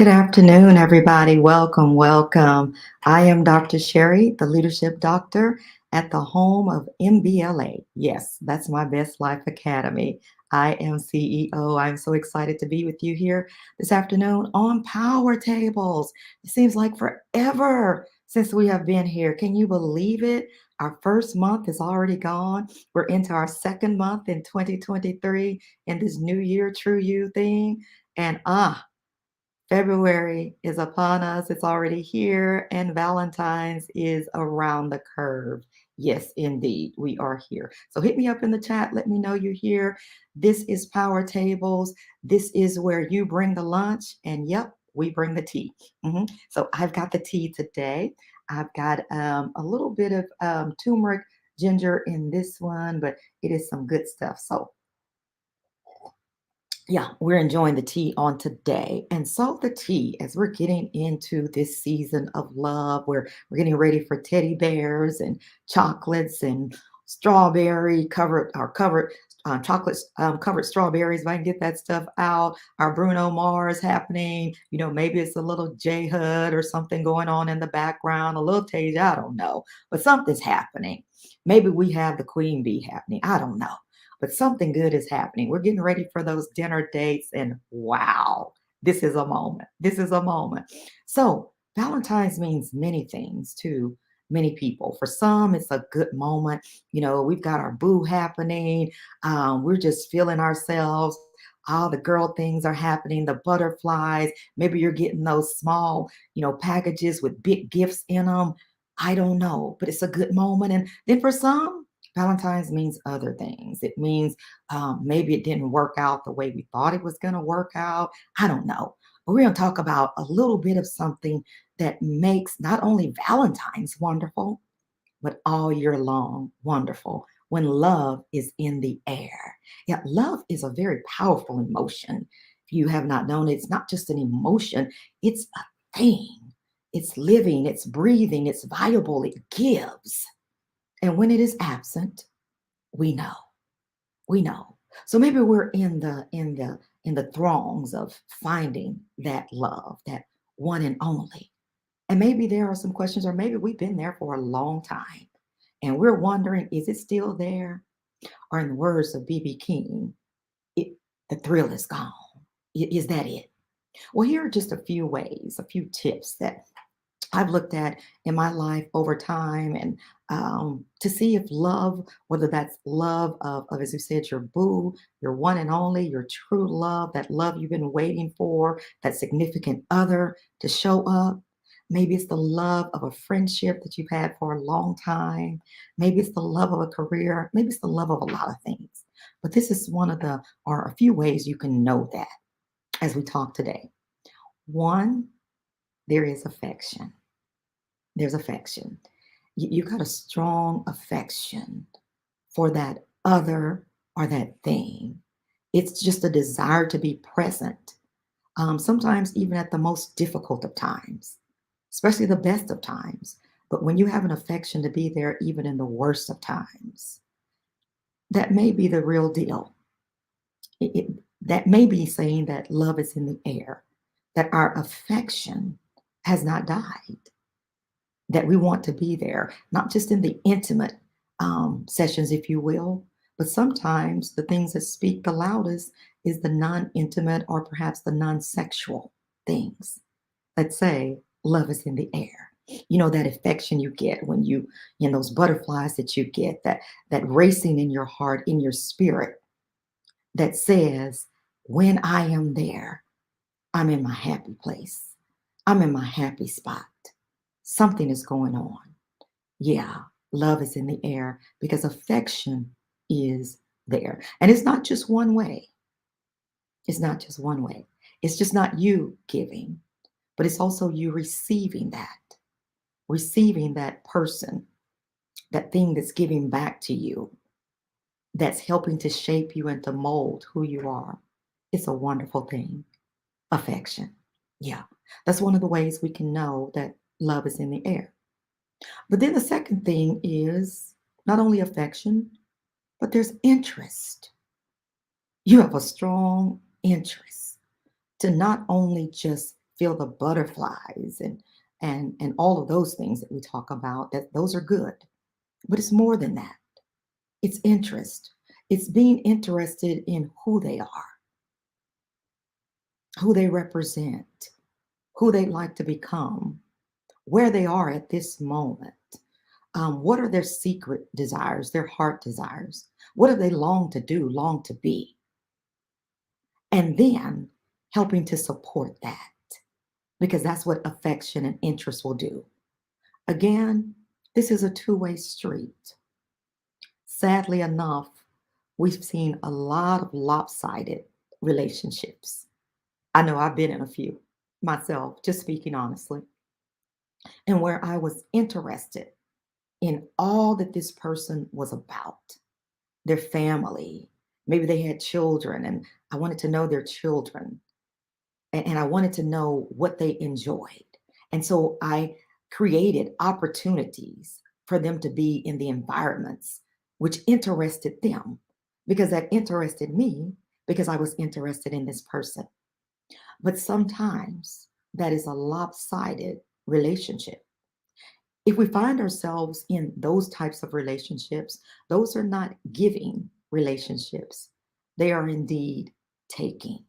Good afternoon, everybody. Welcome, welcome. I am Dr. Sheri, the leadership doctor at the home of MBLA. Yes, that's my Best Life Academy. I am CEO. I'm so excited to be with you here this afternoon on Power Tables. It seems like forever since we have been here. Can you believe it? Our first month is already gone. We're into our second month in 2023 in this New Year True You thing. And February is upon us. It's already here, and Valentine's is around the curve. Yes, indeed, we are here. So hit me up in the chat. Let me know you're here. This is Power Tables. This is where you bring the lunch, and yep, we bring the tea. So I've got the tea today. I've got a little bit of turmeric ginger in this one, but it is some good stuff. So yeah, we're enjoying the tea on today. And so the tea, as we're getting into this season of love, where we're getting ready for teddy bears and chocolates and strawberry covered or covered chocolates covered strawberries, if I can get that stuff out. Our Bruno Mars happening. Maybe it's a little J Hud or something going on in the background, a little Tage, I don't know, but something's happening. Maybe we have the queen bee happening. I don't know, but something good is happening. We're getting ready for those dinner dates, and wow, this is a moment. This is a moment. So, Valentine's means many things to many people. For some, it's a good moment. We've got our boo happening. We're just feeling ourselves. All the girl things are happening, the butterflies. Maybe you're getting those small, packages with big gifts in them. I don't know, but it's a good moment. And then for some, Valentine's means other things. It means maybe it didn't work out the way we thought it was going to work out. I don't know. But we're going to talk about a little bit of something that makes not only Valentine's wonderful, but all year long wonderful when love is in the air. Yeah, love is a very powerful emotion. If you have not known it, it's not just an emotion, it's a thing. It's living, it's breathing, it's viable, it gives. And when it is absent, we know. We know. So maybe we're in the throngs of finding that love, that one and only. And maybe there are some questions, or maybe we've been there for a long time and we're wondering, is it still there? Or in the words of B.B. King, the thrill is gone. Is that it? Well, here are just a few ways, a few tips that I've looked at in my life over time, and to see if love, whether that's love of, as you said, your boo, your one and only, your true love, that love you've been waiting for, that significant other to show up. Maybe it's the love of a friendship that you've had for a long time. Maybe it's the love of a career. Maybe it's the love of a lot of things. But this is one of the, or a few ways you can know that as we talk today. One, there is affection. There's affection. You got a strong affection for that other or that thing. It's just a desire to be present, sometimes even at the most difficult of times, especially the best of times. But when you have an affection to be there, even in the worst of times, that may be the real deal. That may be saying that love is in the air, that our affection has not died, that we want to be there, not just in the intimate sessions, if you will, but sometimes the things that speak the loudest is the non-intimate or perhaps the non-sexual things that say love is in the air. That affection you get when those butterflies that you get, that racing in your heart, in your spirit, that says, when I am there, I'm in my happy place. I'm in my happy spot. Something is going on. Yeah, love is in the air because affection is there. And it's not just one way. It's not just one way. It's just not you giving, but it's also you receiving that person, that thing that's giving back to you, that's helping to shape you and to mold who you are. It's a wonderful thing. Affection. Yeah, that's one of the ways we can know that love is in the air. But then the second thing is not only affection, but there's interest. You have a strong interest to not only just feel the butterflies and all of those things that we talk about, that those are good. But it's more than that. It's interest. It's being interested in who they are, who they represent, who they'd like to become, where they are at this moment. What are their secret desires, their heart desires? What do they long to do, long to be? And then helping to support that, because that's what affection and interest will do. Again, this is a two-way street. Sadly enough, we've seen a lot of lopsided relationships. I know I've been in a few myself, just speaking honestly, and where I was interested in all that this person was about, their family. Maybe they had children, and I wanted to know their children, and I wanted to know what they enjoyed. And so I created opportunities for them to be in the environments which interested them, because that interested me, because I was interested in this person. But sometimes that is a lopsided relationship. If we find ourselves in those types of relationships, those are not giving relationships. They are indeed taking.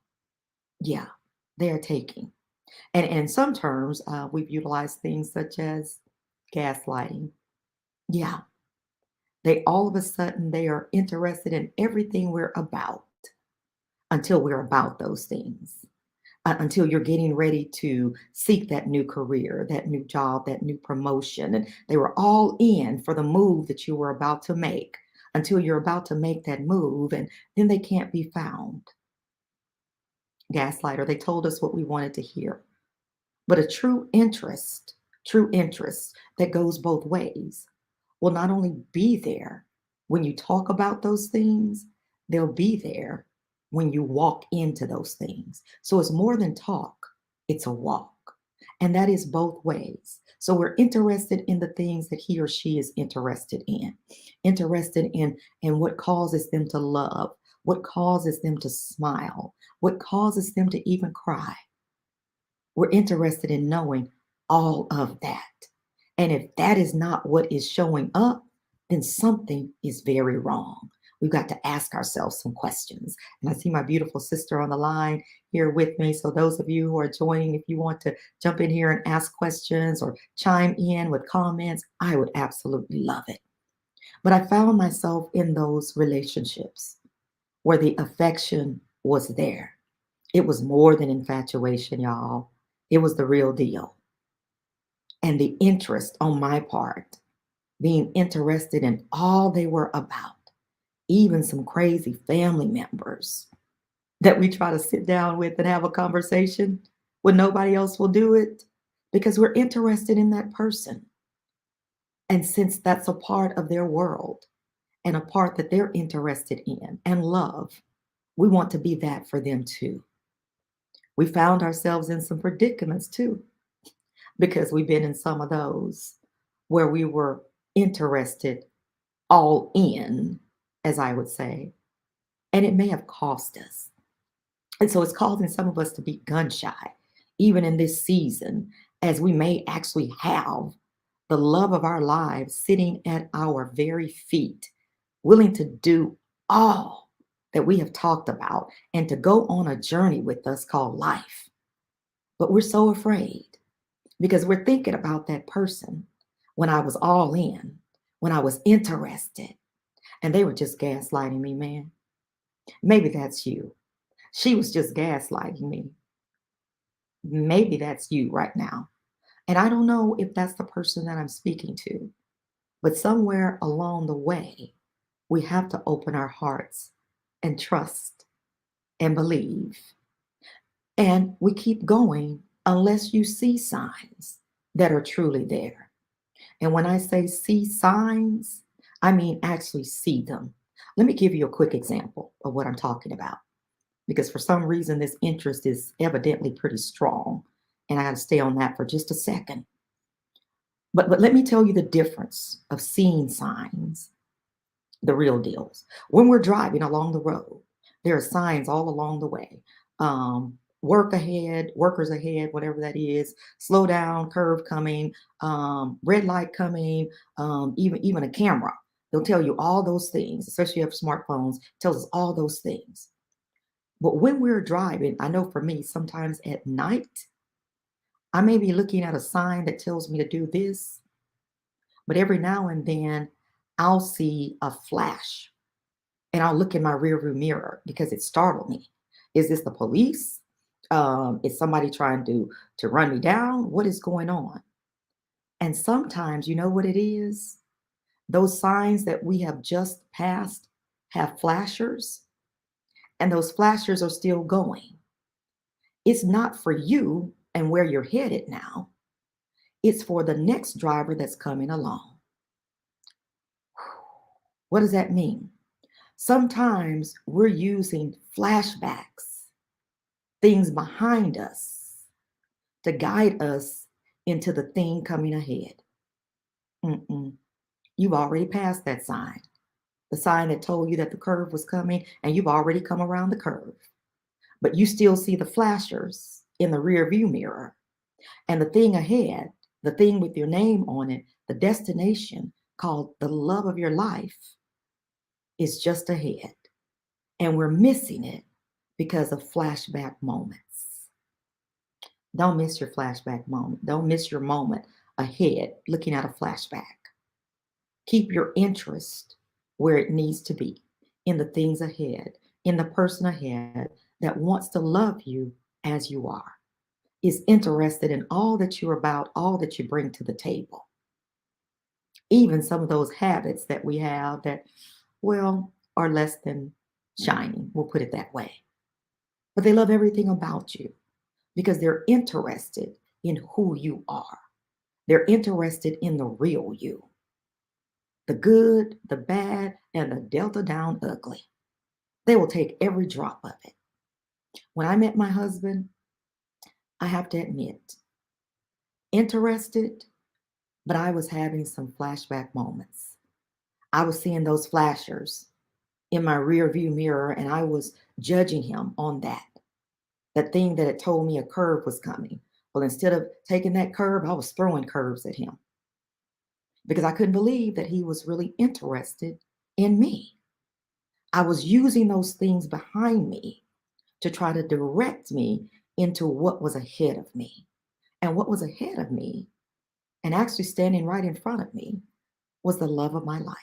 Yeah, they are taking. And in some terms, we've utilized things such as gaslighting. Yeah, they all of a sudden they are interested in everything we're about until we're about those things. Until you're getting ready to seek that new career, that new job, that new promotion. And they were all in for the move that you were about to make until you're about to make that move, and then they can't be found. Gaslighter, they told us what we wanted to hear. But a true interest that goes both ways will not only be there when you talk about those things, they'll be there when you walk into those things. So it's more than talk, it's a walk. And that is both ways. So we're interested in the things that he or she is interested in what causes them to love, what causes them to smile, what causes them to even cry. We're interested in knowing all of that. And if that is not what is showing up, then something is very wrong. We've got to ask ourselves some questions. And I see my beautiful sister on the line here with me. So, those of you who are joining, if you want to jump in here and ask questions or chime in with comments, I would absolutely love it. But I found myself in those relationships where the affection was there. It was more than infatuation, y'all. It was the real deal. And the interest on my part, being interested in all they were about, even some crazy family members that we try to sit down with and have a conversation when nobody else will do it, because we're interested in that person. And since that's a part of their world and a part that they're interested in and love, we want to be that for them too. We found ourselves in some predicaments too, because we've been in some of those where we were interested all in, as I would say, and it may have cost us. And so it's causing some of us to be gun shy, even in this season, as we may actually have the love of our lives sitting at our very feet, willing to do all that we have talked about and to go on a journey with us called life. But we're so afraid because we're thinking about that person when I was all in, when I was interested, and they were just gaslighting me, man. Maybe that's you. She was just gaslighting me. Maybe that's you right now. And I don't know if that's the person that I'm speaking to, but somewhere along the way, we have to open our hearts and trust and believe. And we keep going unless you see signs that are truly there. And when I say see signs, I mean actually see them. Let me give you a quick example of what I'm talking about, because for some reason, this interest is evidently pretty strong. And I got to stay on that for just a second. But let me tell you the difference of seeing signs, the real deals. When we're driving along the road, there are signs all along the way. workers ahead, whatever that is, slow down, curve coming, red light coming, even a camera. They'll tell you all those things, especially if you have smartphones, tells us all those things. But when we're driving, I know for me, sometimes at night, I may be looking at a sign that tells me to do this, but every now and then I'll see a flash and I'll look in my rearview mirror because it startled me. Is this the police? Is somebody trying to run me down? What is going on? And sometimes, you know what it is? Those signs that we have just passed have flashers, and those flashers are still going. It's not for you and where you're headed now. It's for the next driver that's coming along. What does that mean? Sometimes we're using flashbacks, things behind us, to guide us into the thing coming ahead. Mm-mm. You've already passed that sign, the sign that told you that the curve was coming, and you've already come around the curve. But you still see the flashers in the rear view mirror. And the thing ahead, the thing with your name on it, the destination called the love of your life, is just ahead. And we're missing it because of flashback moments. Don't miss your flashback moment. Don't miss your moment ahead looking at a flashback. Keep your interest where it needs to be, in the things ahead, in the person ahead that wants to love you as you are, is interested in all that you're about, all that you bring to the table. Even some of those habits that we have that, well, are less than shining, we'll put it that way. But they love everything about you because they're interested in who you are. They're interested in the real you, the good, the bad, and the delta down ugly. They will take every drop of it. When I met my husband, I have to admit, interested, but I was having some flashback moments. I was seeing those flashers in my rear view mirror, and I was judging him on that. That thing that had told me a curve was coming. Well, instead of taking that curve, I was throwing curves at him because I couldn't believe that he was really interested in me. I was using those things behind me to try to direct me into what was ahead of me. And what was ahead of me, and actually standing right in front of me, was the love of my life.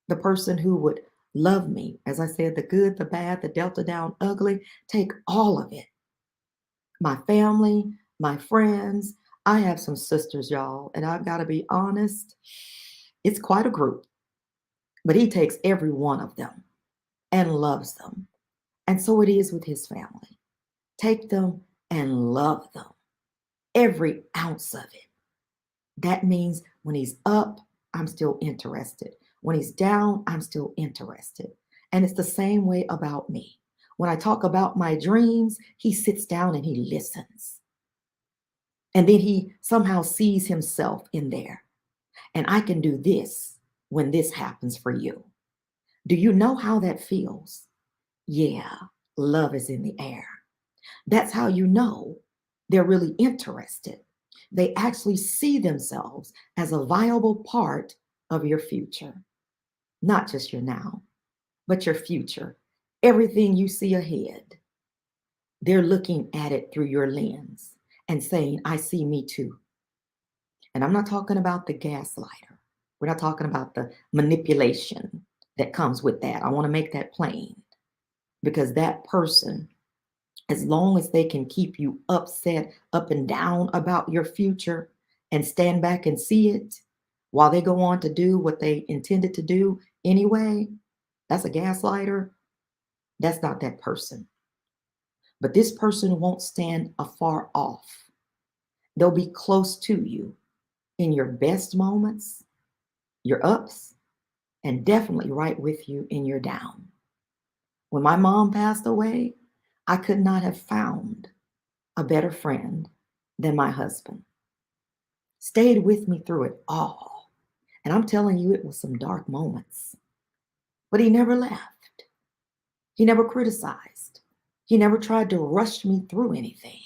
The person who would love me, as I said, the good, the bad, the delta down ugly, take all of it. My family, my friends. I have some sisters, y'all, and I've got to be honest, it's quite a group, but he takes every one of them and loves them. And so it is with his family. Take them and love them, every ounce of it. That means when he's up, I'm still interested. When he's down, I'm still interested. And it's the same way about me. When I talk about my dreams, he sits down and he listens. And then he somehow sees himself in there. And I can do this when this happens for you. Do you know how that feels? Yeah, love is in the air. That's how you know they're really interested. They actually see themselves as a viable part of your future, not just your now, but your future. Everything you see ahead, they're looking at it through your lens and saying, I see me too. And I'm not talking about the gaslighter. We're not talking about the manipulation that comes with that. I want to make that plain because that person, as long as they can keep you upset, up and down about your future and stand back and see it while they go on to do what they intended to do anyway, that's a gaslighter. That's not that person. But this person won't stand afar off. They'll be close to you in your best moments, your ups, and definitely right with you in your down. When my mom passed away, I could not have found a better friend than my husband. Stayed with me through it all. And I'm telling you, it was some dark moments. But he never left. He never criticized. He never tried to rush me through anything.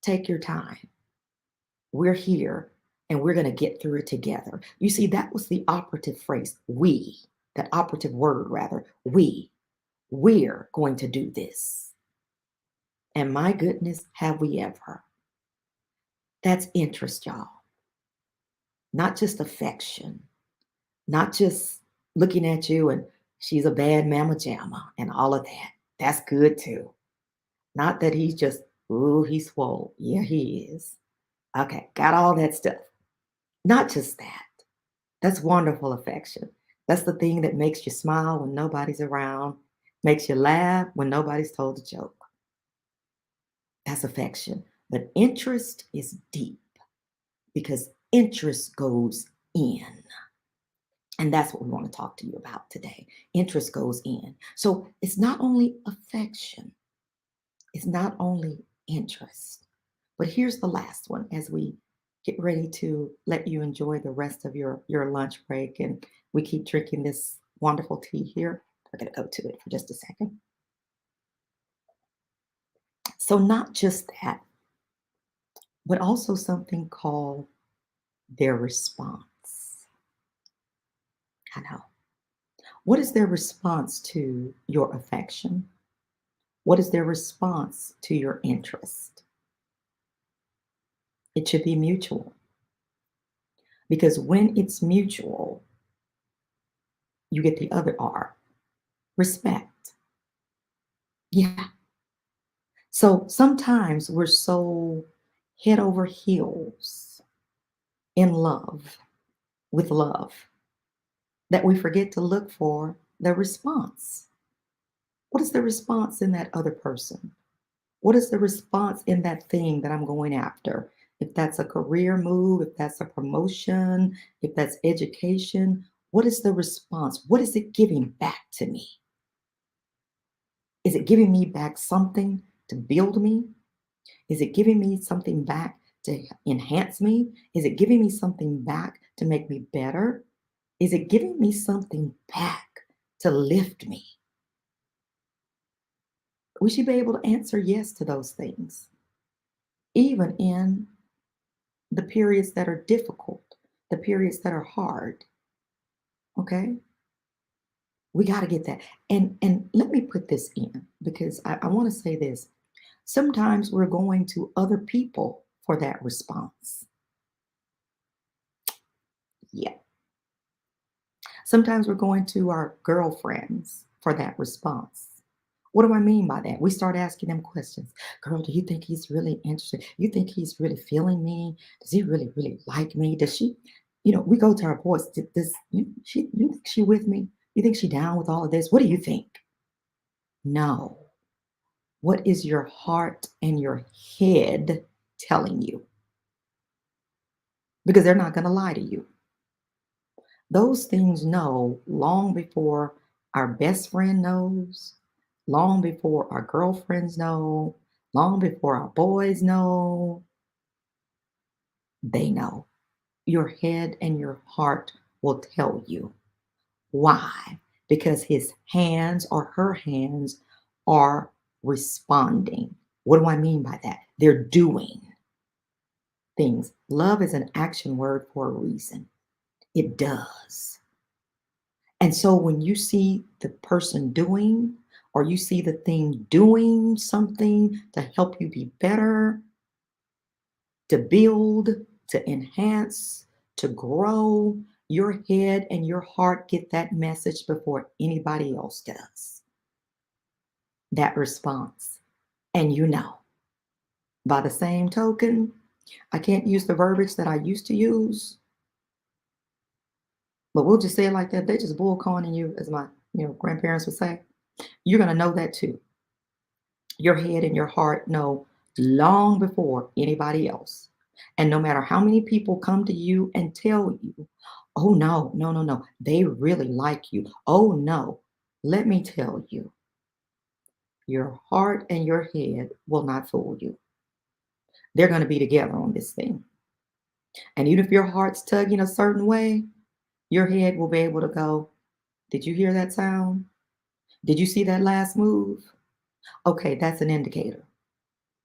Take your time. We're here and we're going to get through it together. You see, that was the operative phrase, we, that operative word, rather, we're going to do this. And my goodness, have we ever? That's interest, y'all. Not just affection, not just looking at you and she's a bad mama jamma and all of that. That's good too. Not that he's just, ooh, he's swole. Yeah, he is. Okay, got all that stuff. Not just that. That's wonderful affection. That's the thing that makes you smile when nobody's around, makes you laugh when nobody's told a joke. That's affection. But interest is deep because interest goes in. And that's what we want to talk to you about today. Interest goes in. So it's not only affection, it's not only interest. But here's the last one as we get ready to let you enjoy the rest of your lunch break and we keep drinking this wonderful tea here. We're going to go to it for just a second. So, not just that, but also something called their response. I know. What is their response to your affection? What is their response to your interest? It should be mutual because when it's mutual, you get the other R, respect. Yeah. So sometimes we're so head over heels in love with love that we forget to look for the response. What is the response in that other person? What is the response in that thing that I'm going after? If that's a career move, if that's a promotion, if that's education, what is the response? What is it giving back to me? Is it giving me back something to build me? Is it giving me something back to enhance me? Is it giving me something back to make me better? Is it giving me something back to lift me? We should be able to answer yes to those things, even in the periods that are difficult, the periods that are hard. Okay? We got to get that. And let me put this in because I want to say this. Sometimes we're going to other people for that response. Yeah. Sometimes we're going to our girlfriends for that response. What do I mean by that? We start asking them questions. Girl, do you think he's really interested? You think he's really feeling me? Does he really, really like me? Does she, we go to our boys. You think she with me? You think she down with all of this? What do you think? No. What is your heart and your head telling you? Because they're not going to lie to you. Those things know long before our best friend knows, long before our girlfriends know, long before our boys know. They know. Your head and your heart will tell you. Why? Because his hands or her hands are responding. What do I mean by that? They're doing things. Love is an action word for a reason. It does. And so when you see the person doing, or you see the thing doing something to help you be better, to build, to enhance, to grow, your head and your heart get that message before anybody else does. That response. And by the same token, I can't use the verbiage that I used to use, but we'll just say it like that. They just bullcorning you, as my grandparents would say. You're gonna know that too. Your head and your heart know long before anybody else. And no matter how many people come to you and tell you, oh, no, no, no, no, they really like you. Oh, no, let me tell you, your heart and your head will not fool you. They're going to be together on this thing. And even if your heart's tugging a certain way, your head will be able to go, did you hear that sound? Did you see that last move? Okay, that's an indicator.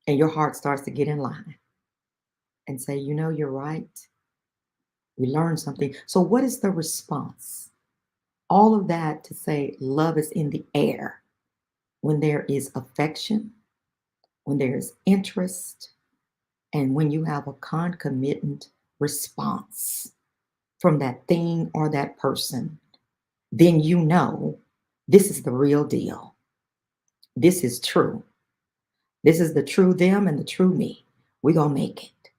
And your heart starts to get in line and say, you know, you're right. We learned something. So, what is the response? All of that to say love is in the air when there is affection, when there is interest, and when you have a concomitant response from that thing or that person, then you know this is the real deal. This is true. This is the true them and the true me. We're going to make it.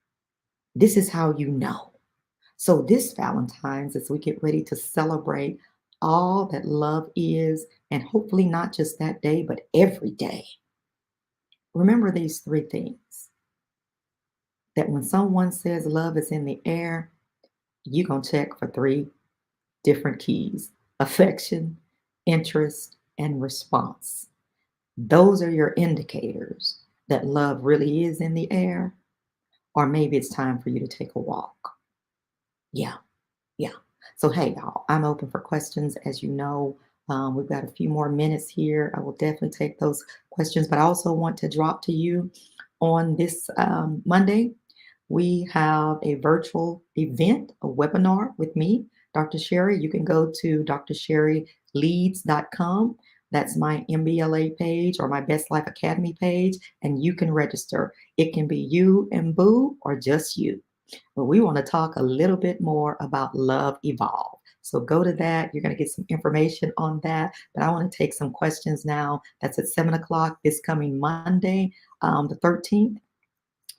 This is how you know. So, this Valentine's, as we get ready to celebrate all that love is, and hopefully not just that day, but every day, remember these three things that when someone says love is in the air, you're going to check for three different keys: affection, interest, and response. Those are your indicators that love really is in the air, or maybe it's time for you to take a walk. Yeah. Yeah. So, hey, y'all, I'm open for questions. As you know, we've got a few more minutes here. I will definitely take those questions, but I also want to drop to you on this Monday. We have a virtual event, a webinar with me, Dr. Sheri. You can go to drsherryleads.com. That's my MBLA page or my Best Life Academy page, and you can register. It can be you and Boo or just you. But we want to talk a little bit more about Love Evolve. So go to that. You're going to get some information on that. But I want to take some questions now. That's at 7 o'clock this coming Monday, the 13th.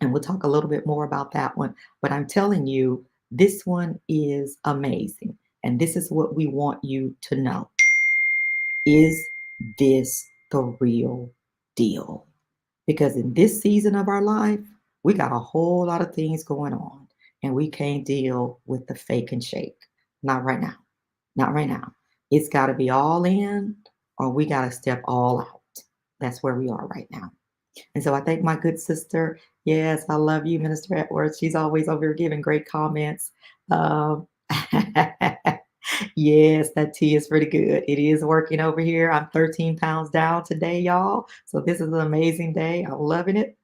And we'll talk a little bit more about that one. But I'm telling you, this one is amazing. And this is what we want you to know. Is this the real deal? Because in this season of our life, we got a whole lot of things going on, and we can't deal with the fake and shake. Not right now. Not right now. It's got to be all in, or we got to step all out. That's where we are right now. And so I thank my good sister. Yes, I love you, Minister Edwards. She's always over here giving great comments. Um, yes, that tea is pretty good. It is working over here. I'm 13 pounds down today, y'all. So this is an amazing day. I'm loving it.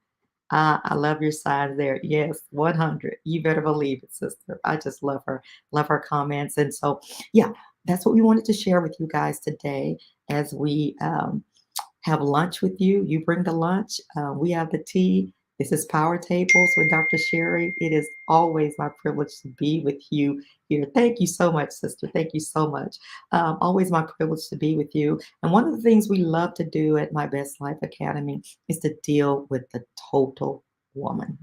I love your signs there. Yes, 100. You better believe it, sister. I just love her comments. And so, yeah, that's what we wanted to share with you guys today as we have lunch with you. You bring the lunch. We have the tea. This is Power Tables with Dr. Sheri. It is always my privilege to be with you here. Thank you so much, sister. Thank you so much. Always my privilege to be with you. And one of the things we love to do at My Best Life Academy is to deal with the total woman.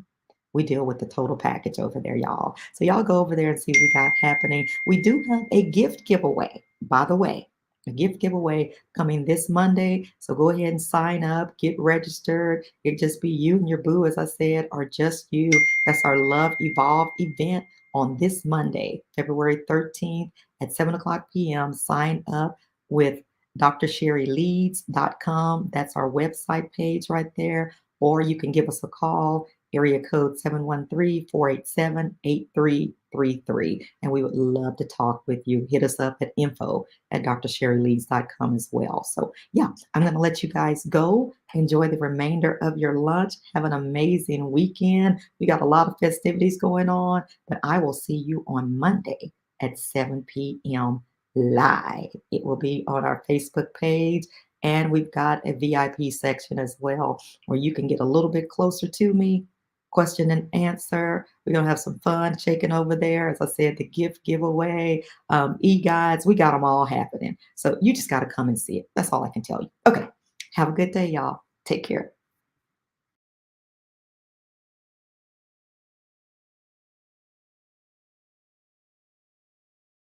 We deal with the total package over there, y'all. So y'all go over there and see what we got happening. We do have a gift giveaway, by the way. A gift giveaway coming this Monday. So go ahead and sign up, get registered. It just be you and your boo, as I said, or just you. That's our Love Evolve event on this Monday, February 13th at 7 o'clock p.m. Sign up with drsherryleads.com. That's our website page right there. Or you can give us a call, area code 713-487-8333. And we would love to talk with you. Hit us up at info@drsherryleads.com as well. So, yeah, I'm going to let you guys go. Enjoy the remainder of your lunch. Have an amazing weekend. We got a lot of festivities going on, but I will see you on Monday at 7 p.m. live. It will be on our Facebook page. And we've got a VIP section as well where you can get a little bit closer to me, question and answer. We're going to have some fun shaking over there. As I said, the gift giveaway, e-guides, we got them all happening. So you just got to come and see it. That's all I can tell you. Okay. Have a good day, y'all. Take care.